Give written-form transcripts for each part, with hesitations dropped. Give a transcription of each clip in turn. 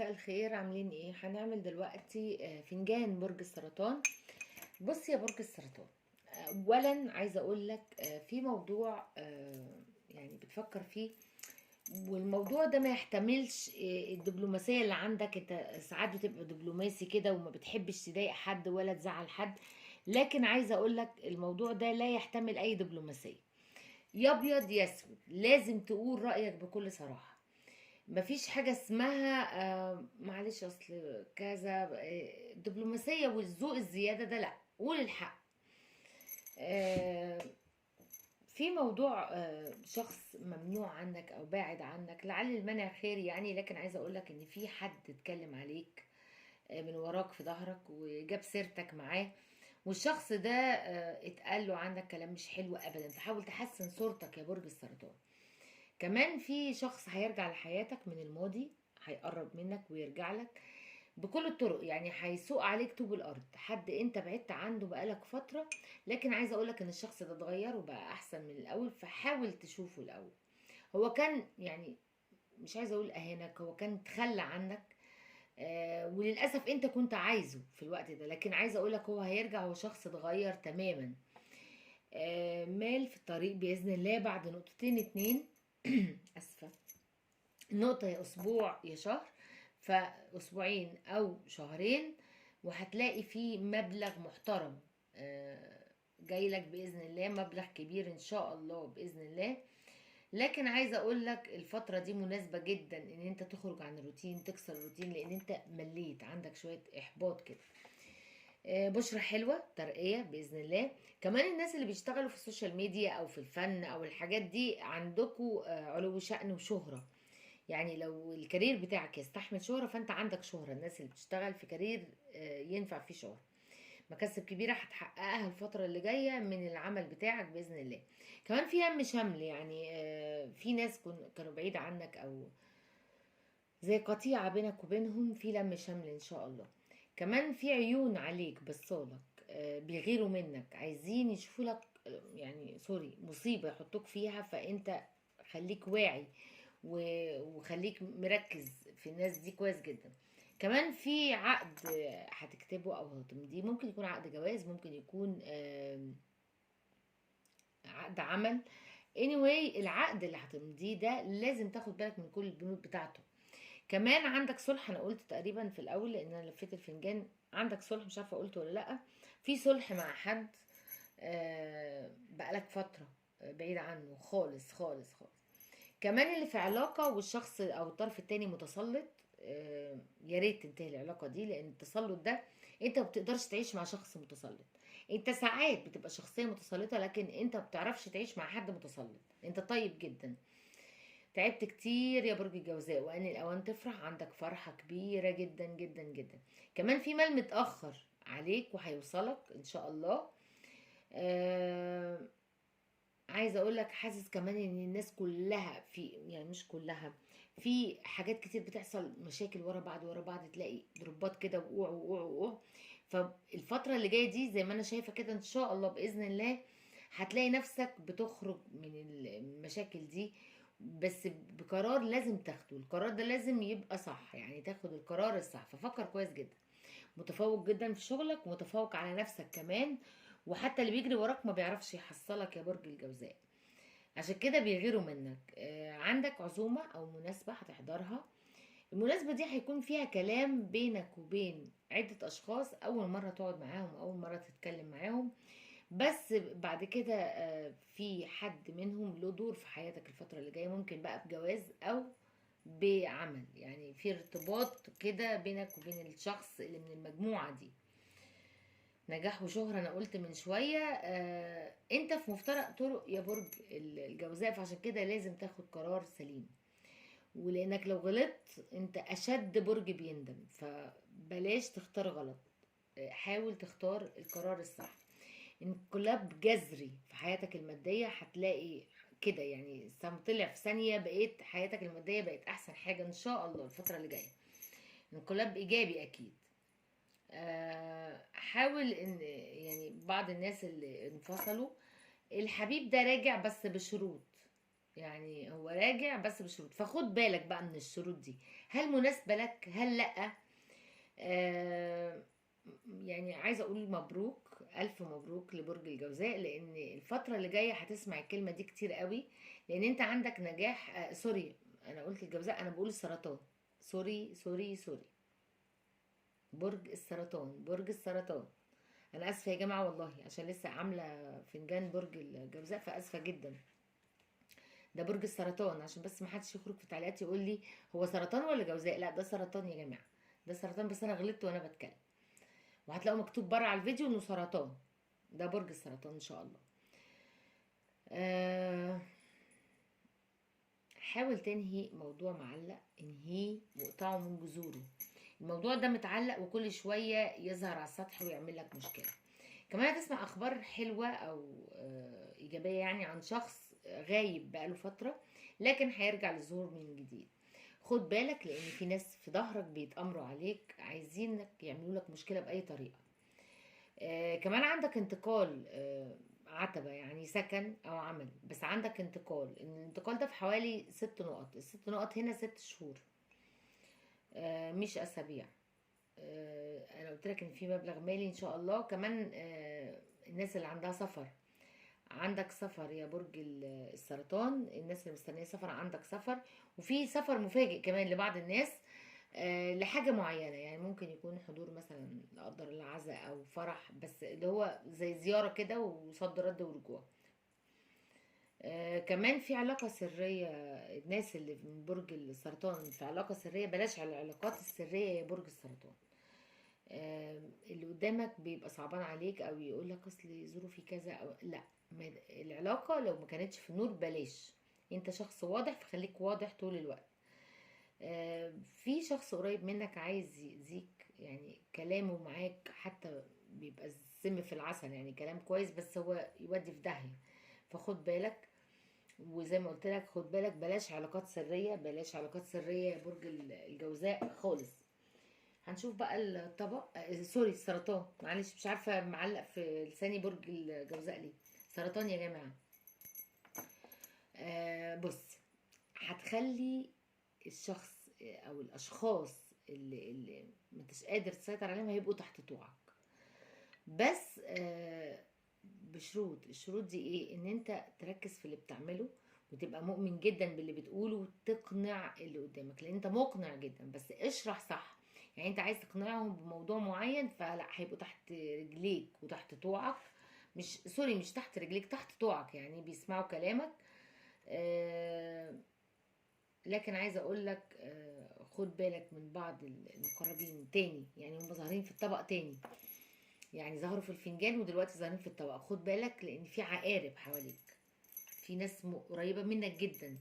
مساء الخير، عاملين ايه؟ هنعمل دلوقتي فنجان برج السرطان. بص يا برج السرطان، اولا عايزه اقول لك في موضوع يعني بتفكر فيه، والموضوع ده ما يحتملش الدبلوماسيه اللي عندك. انت ساعات بتبقى دبلوماسي كده وما بتحبش تضايق حد ولا تزعل حد، لكن عايزه اقول لك الموضوع ده لا يحتمل اي دبلوماسيه. يا ابيض يا اسود، لازم تقول رايك بكل صراحه. مفيش حاجة اسمها معلش اصل كذا، الدبلوماسية والذوق الزيادة ده لا، قول الحق. آه، في موضوع شخص ممنوع عنك او باعد عنك، لعل المنع خير يعني، لكن عايزة اقولك ان في حد اتكلم عليك من وراك في ظهرك وجاب سيرتك معاه، والشخص ده اتقال له عنك كلام مش حلو ابدا، فحاول تحسن صورتك يا برج السرطان. كمان في شخص هيرجع لحياتك من الماضي، هيقرب منك ويرجع لك بكل الطرق، يعني هيسوق عليك طوب الارض، حد انت بعدت عنه بقالك فترة، لكن عايزه اقولك ان الشخص ده اتغير وبقى احسن من الاول، فحاول تشوفه الاول. هو كان يعني مش عايزه اقول اهانك، هو كان تخلى عنك وللاسف انت كنت عايزه في الوقت ده، لكن عايزه اقولك هو هيرجع، هو شخص اتغير تماما. مال في الطريق باذن الله بعد نقطتين اتنين. اسفه. نقطة يا أسبوع يا شهر، فأسبوعين أو شهرين، وهتلاقي فيه مبلغ محترم جاي لك بإذن الله، مبلغ كبير إن شاء الله بإذن الله. لكن عايزة أقول لك الفترة دي مناسبة جدا إن أنت تخرج عن الروتين، تكسر الروتين، لأن أنت مليت، عندك شوية إحباط كده. بشرة حلوة، ترقية بإذن الله. كمان الناس اللي بيشتغلوا في السوشيال ميديا أو في الفن أو الحاجات دي عندكوا علو شأن وشهرة، يعني لو الكارير بتاعك يستحمل شهرة فانت عندك شهرة. الناس اللي بتشتغل في كارير ينفع فيه شهرة، مكاسب كبيرة هتحققها الفترة اللي جاية من العمل بتاعك بإذن الله. كمان في هم شمل، يعني في ناس كانوا بعيد عنك أو زي قطيعة بينك وبينهم، في لم شمل إن شاء الله. كمان في عيون عليك بصالك، بيغيروا منك، عايزين يشوفوا لك يعني سوري مصيبة يحطوك فيها، فأنت خليك واعي وخليك مركز في الناس دي كويس جدا. كمان في عقد هتكتبه او هتمضيه، ممكن يكون عقد جواز، ممكن يكون عقد عمل. anyway العقد اللي هتمضيه ده لازم تاخد بالك من كل البنود بتاعته. كمان عندك صلح، انا قلت تقريبا في الاول لان انا لفيت الفنجان، عندك صلح، مش عارفه قلت ولا لا. في صلح مع حد بقالك فتره بعيد عنه خالص خالص خالص. كمان اللي في علاقة والشخص او الطرف التاني متسلط، يا ريت تنتهي العلاقة دي، لان التسلط ده انت ما بتقدرش تعيش مع شخص متسلط. انت ساعات بتبقى شخصية متسلطة، لكن انت ما بتعرفش تعيش مع حد متسلط، انت طيب جدا. تعبت كتير يا برج الجوزاء، وان الاوان تفرح، عندك فرحة كبيرة جدا جدا جدا. كمان في مال متأخر عليك وهيوصلك ان شاء الله. آه، عايزه اقول لك، حاسس كمان ان الناس كلها في، يعني مش كلها، في حاجات كتير بتحصل، مشاكل ورا بعض ورا بعض، تلاقي ضربات كده، وقوع وقوع وقوع. فالفتره اللي جايه دي زي ما انا شايفه كده ان شاء الله باذن الله هتلاقي نفسك بتخرج من المشاكل دي، بس بقرار لازم تاخده. القرار ده لازم يبقى صح، يعني تاخد القرار الصح، ففكر كويس جدا. متفوق جدا في شغلك، ومتفوق على نفسك كمان، وحتى اللي بيجري وراك ما بيعرفش يحصلك يا برج الجوزاء، عشان كده بيغيروا منك. عندك عزومة أو مناسبة هتحضرها، المناسبة دي هيكون فيها كلام بينك وبين عدة أشخاص، أول مرة تقعد معاهم، أول مرة تتكلم معاهم، بس بعد كده في حد منهم له دور في حياتك الفترة اللي جاية، ممكن بقى بجواز أو بعمل، يعني في ارتباط كده بينك وبين الشخص اللي من المجموعة دي. نجاح وشهرة انا قلت من شوية. انت في مفترق طرق يا برج الجوزاء، فعشان كده لازم تاخد قرار سليم، ولانك لو غلطت انت اشد برج بيندم، فبلاش تختار غلط. حاول تختار القرار الصح. انقلاب جذري في حياتك المادية هتلاقي كده، يعني السهم طلع في ثانية، بقيت حياتك المادية بقت احسن حاجة ان شاء الله الفترة اللي جاية، انقلاب ايجابي اكيد. حاول ان يعني بعض الناس اللي انفصلوا، الحبيب ده راجع بس بشروط. يعني هو راجع بس بشروط، فخد بالك بقى من الشروط دي، هل مناسبة لك هل لأ. آه يعني عايزة اقول مبروك، الف مبروك لبرج الجوزاء، لان الفترة اللي جاية هتسمع الكلمة دي كتير قوي، لان انت عندك نجاح. سوري، انا قلت الجوزاء، انا بقول السرطان. سوري سوري سوري. برج السرطان، برج السرطان. انا اسفة يا جماعة والله، عشان لسه عاملة فنجان برج الجوزاء، فاسفة جدا. ده برج السرطان، عشان بس ما حدش يخرج في تعليقات يقول لي هو سرطان ولا جوزاء. لا، ده سرطان يا جماعه، ده سرطان، بس انا غلطت وانا بتكلم، وهتلاقوا مكتوب بره على الفيديو انه سرطان. ده برج السرطان ان شاء الله. أه حاول تنهي موضوع معلق، انهيه واقطعه من جذوره. الموضوع ده متعلق وكل شويه يظهر على السطح ويعمل لك مشكله. كمان هتسمع اخبار حلوه او ايجابيه يعني عن شخص غايب بقاله فتره، لكن هيرجع للظهور من جديد. خد بالك، لان في ناس في ظهرك بيتامروا عليك، عايزينك يعملوا لك مشكله باي طريقه. كمان عندك انتقال، عتبة يعني سكن او عمل، بس عندك انتقال. الانتقال ده في حوالي 6 نقط، ال6 نقط هنا 6 شهور، مش اسابيع. انا قلت لك ان في مبلغ مالي ان شاء الله. كمان الناس اللي عندها سفر، عندك سفر يا برج السرطان. الناس اللي مستنيه سفر عندك سفر، وفي سفر مفاجئ كمان لبعض الناس لحاجة معينة. يعني ممكن يكون حضور مثلا لا قدر الله عزاء أو فرح، بس اللي هو زي زيارة كده وصد رد ورجوع. كمان في علاقة سرية. الناس اللي من برج السرطان في علاقة سرية، بلاش على العلاقات السرية يا برج السرطان. اللي قدامك بيبقى صعبان عليك او يقول لك اصل ظروفي كذا، او لا، العلاقة لو ما كانتش في النور بلاش. انت شخص واضح، فخليك واضح طول الوقت. في شخص قريب منك عايز يأذيك، يعني كلامه معاك حتى بيبقى السم في العسل، يعني كلام كويس بس هو يودي في داهية، فخد بالك. وزي ما قلت لك خد بالك، بلاش علاقات سرية، بلاش علاقات سرية يا برج الجوزاء خالص. هنشوف بقى الطبق. سوري السرطان، معلش مش عارفة معلق في لساني برج الجوزاء ليه. سرطان يا جماعة. بص، هتخلي الشخص او الاشخاص اللي ما انتش قادر تسيطر عليهم هيبقوا تحت طوعك، بس بشروط. الشروط دي ايه؟ ان انت تركز في اللي بتعمله، وتبقى مؤمن جدا باللي بتقوله، وتقنع اللي قدامك، لان انت مقنع جدا، بس اشرح صح. يعني انت عايز تقنعهم بموضوع معين، فلا، هيبقوا تحت رجليك وتحت طوعك. مش سوري، مش تحت رجليك، تحت طوعك، يعني بيسمعوا كلامك. آه لكن عايزه اقول لك خد بالك من بعض المقربين تاني، يعني هم ظاهرين في الطبق تاني، يعني ظهروا في الفنجان ودلوقتي ظاهرين في الطبق. خد بالك، لان في عقارب حواليك، في ناس قريبه منك جدا.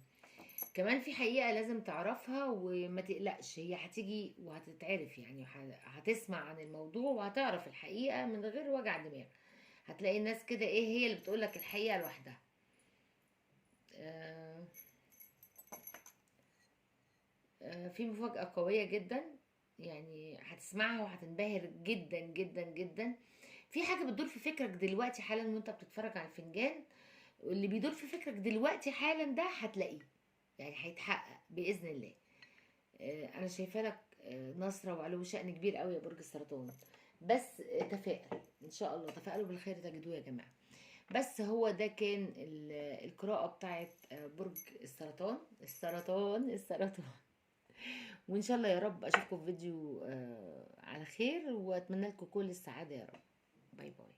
كمان في حقيقه لازم تعرفها وما تقلقش، هي هتيجي وهتتعرف، يعني هتسمع عن الموضوع وهتعرف الحقيقه من غير وجع دماغ. هتلاقي الناس كده ايه هي اللي بتقولك الحقيقه لوحدها. آه في مفاجأة قوية جدا، يعني هتسمعها وهتنبهر جدا جدا جدا. في حاجة بتدور في فكرك دلوقتي حالا وانت بتتفرج على الفنجان، واللي بيدور في فكرك دلوقتي حالا ده هتلاقيه، يعني هيتحقق بإذن الله. انا شايفة لك نصرة وعلو شأن كبير قوي يا برج السرطان. بس تفائل ان شاء الله، تفائلوا بالخير تجدوه يا جماعة. بس هو ده كان القراءة بتاعت برج السرطان. السرطان السرطان. وان شاء الله يا رب اشوفكم في فيديو على خير، واتمنى لكم كل السعادة يا رب. باي باي.